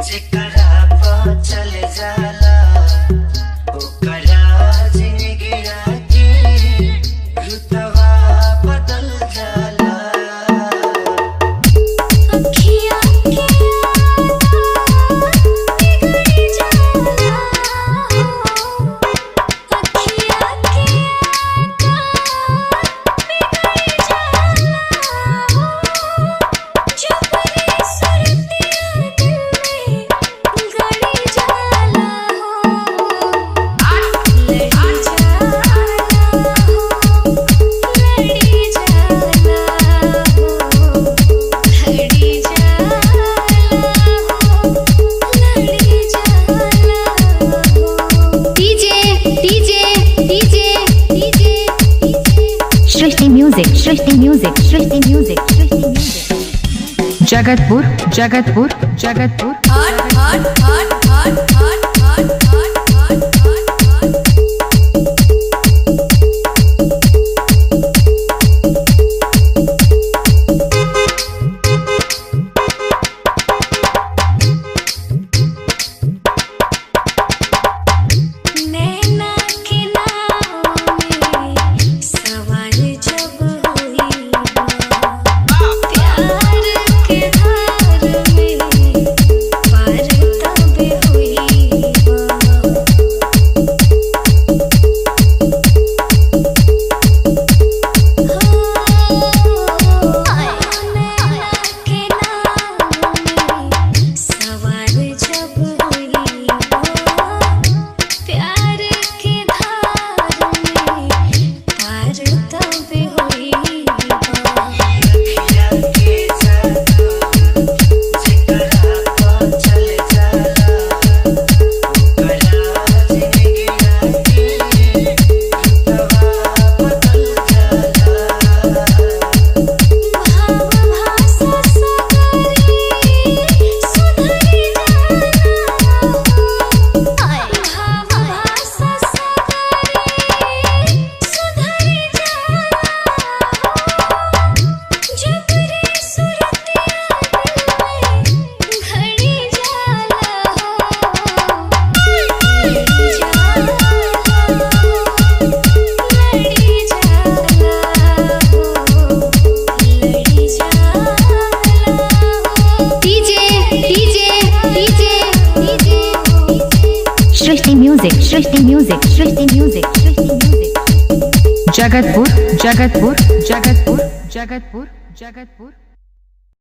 जेकरा पर चले जाला ओकरा जिंदगी के रुतवा बदल जाला। अखियाँ के बिगड़ी जाला अखियाँ के बिगड़ी जाला जब रे सुरतिया दिल में गड़ी जाला लड़ी जाला लड़ी जाला लड़ी जाला लड़ी जाला। डीजे सृष्टि म्यूजिक जगतपुर हट हट हट हट हट हट हट हट नैना के नाव में सवार जब होई प्यार के धार में पार तब होई नैना के नाव में सवार जब होई प्यार के धार में पार तब होई अखियाँ के जादू जेकरा पर चले जाला ओकरा जिंदगी के रुतवा बदल जाला। भाव भाषा सगरी सुधरी जाला भाव भाषा सगरी सुधरी जाला जब रे सुरतिया दिल में घड़ी जाला लड़ी जाला लड़ी जाला लड़ी जाला। डीजे सृष्टि म्यूजिक जगतपुर